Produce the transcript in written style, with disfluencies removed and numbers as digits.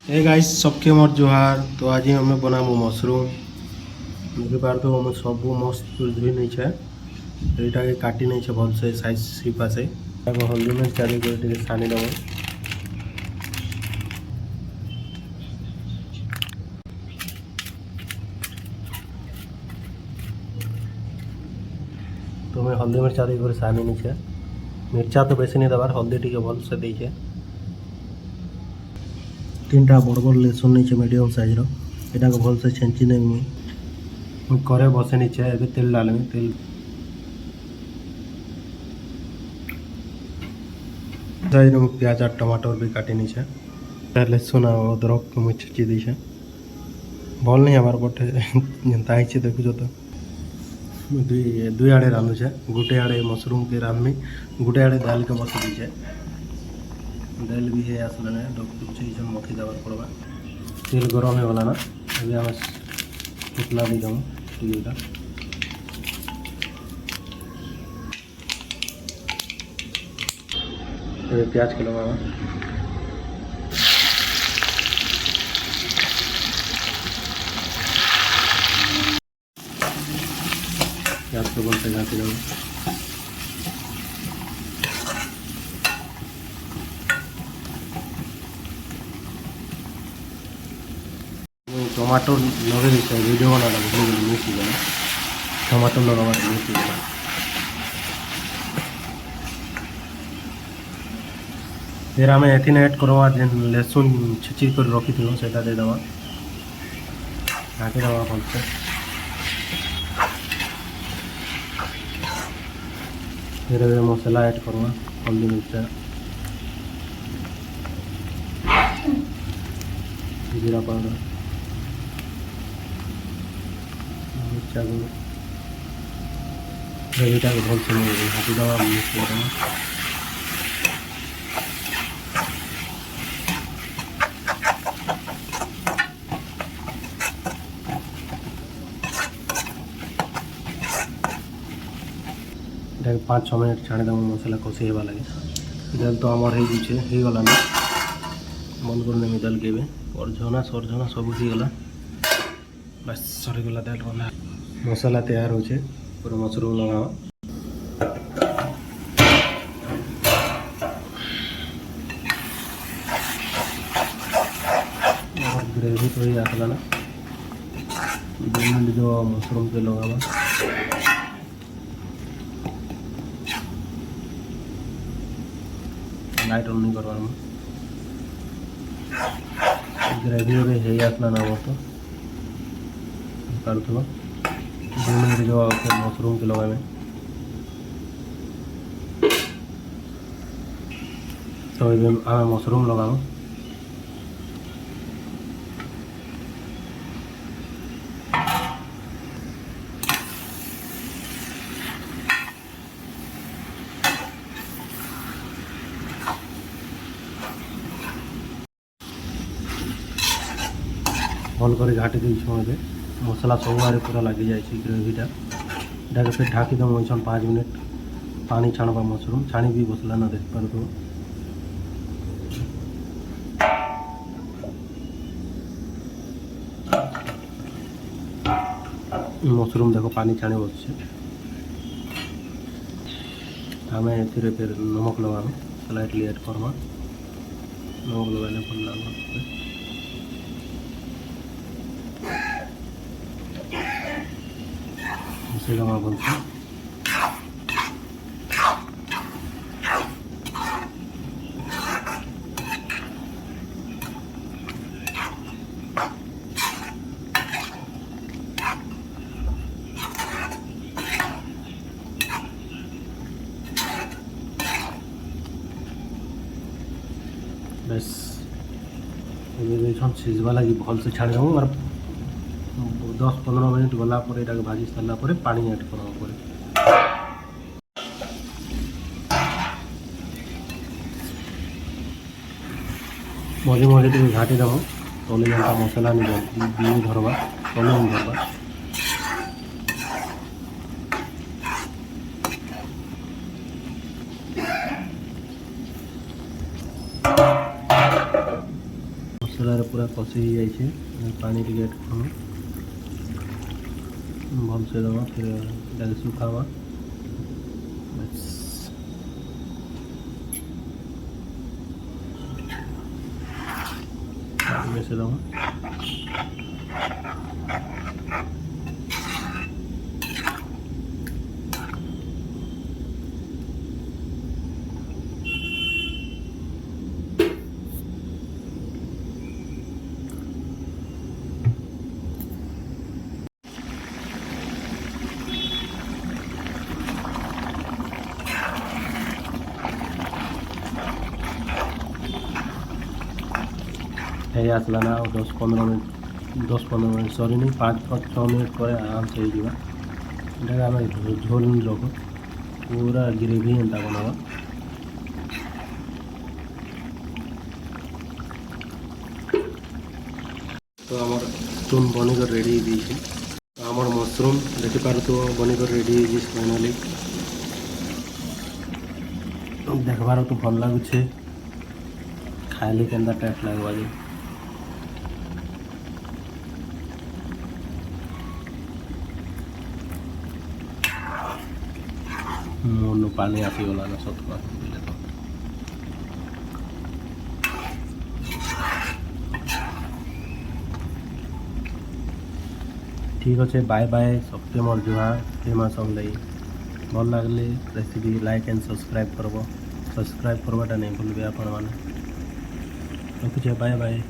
ए guys सबके मोर जोहार। तो आज हमें बनामु मशरूम। देखि पारतो हम सब मस्त धुई नहीं छे। एटा के काटी नहीं छे भल से साइज सिपा से एगो हल्दी मिर्च आदि को टिके सानी दबो। तो मैं हल्दी मिर्च आदि को सानी नहीं छे। मिर्चा तो बेसी नहीं दबार, हल्दी टिके भल से दै छे। तीनटा बड़ बड़ लेसुन नहीं छे मीडियम साइज रो। एटा को भल से छेंची नहीं मुई करे बसे नहीं छे। एबे तेल डालमी। तेल साइज में प्याज और टमाटर भी काटी नहीं छे। लहसुन और अदरक को मुई छेची दी छे। भल नहीं हमार पटे जनता ही देखुच तो दुई दुई आड़े रांधु छे। गुटे आड़े मशरूम के रांधमी, गुटे आड़े दाल के बस दी छे। दाल भी है आसलाने डॉक्टर मथी देवार पड़वा। तेल गरम हो गला ना, अभी आम फुटना दी दम टीटा प्याज के लगा प्याज को बोलते जाते जाओ। टमाटो लगे वीडियो बना मिस गला। टमाटो लगाबार मिस गला। फिर आम एथिन ऐड करवा जेन लहसुन छिची कर रखी थी से दे दवा ढाकी दवा भलसे। फिर मसला ऐड करवा हल्दी मिर्चा जीरा पाउडर मिर्चा को ग्रेवीटा को भलसे ढाकी दवा मिक्स करवा। এটা 5-6 मिनट छाड़ी देव मसला कषी होगा लगे। दाल तो आमर हो गला ना बंद कर नेमी दाल के अर्झना सरझना सब गला। बस सरीगला दाल बना मसला तैयार होचे। पूरा मशरूम लगावा। और ग्रेवी तो ही आसला ना 2 मिनट जो मशरूम के लगावा। लाइट ऑन नहीं करवा ग्रेवी हो आसला ना वो तो कर 2 मिनट जो मशरूम के लगा में तो आम मशरूम लगाओ। भल कर घाटी दे मसला सब आड़े पूरा लगी जाए ग्रेवीटा। इटा फिर ढाकी दम वैसन 5 मिनट पानी छाणबा। मशरूम छाणी भी बसला ना देख पार तो मशरूम देखो पानी छाणी बस। आम ए फिर नमक लगा स्लाइटली ऐड करवा। नमक लगाने भल लगा लगा बोलते बस सीझवा लगी भल से छाड़ी दूँ। और 10-15 मिनट गला भाजी सारा पानी ऐड करवा पड़े। मझे मझे टे घाटी दब तले जेनता मसला नहीं धरवा तले नहीं धरवा। मसलार पूरा कषि हो जाए पानी टिके भल से दवा फिर सुखावा मिसे दवा आसला ना 10-15 मिनट सरी नहीं 5-6 मिनट पर आराम से होगा आम झोल नहीं रख पूरा ग्रेवी एंता बनावा तो आमर तुम बनिकर रेडी आमर मशरूम देखिपार तो बनिकर रेडी फाइनाली देखबार तो भल लगुचे खाली केन्दा टेस्ट लगवा जी मुँह पानी आसीगला ना सत बोले तो ठीक अच्छे बाय बाय सबके मोर जुहार फेमा समलाई भल लगले रेसिपी लाइक एंड सब्सक्राइब करब सब्सक्राइब करवाटा नहीं भूलबे आपण मैंने रखुचे बाय बाय।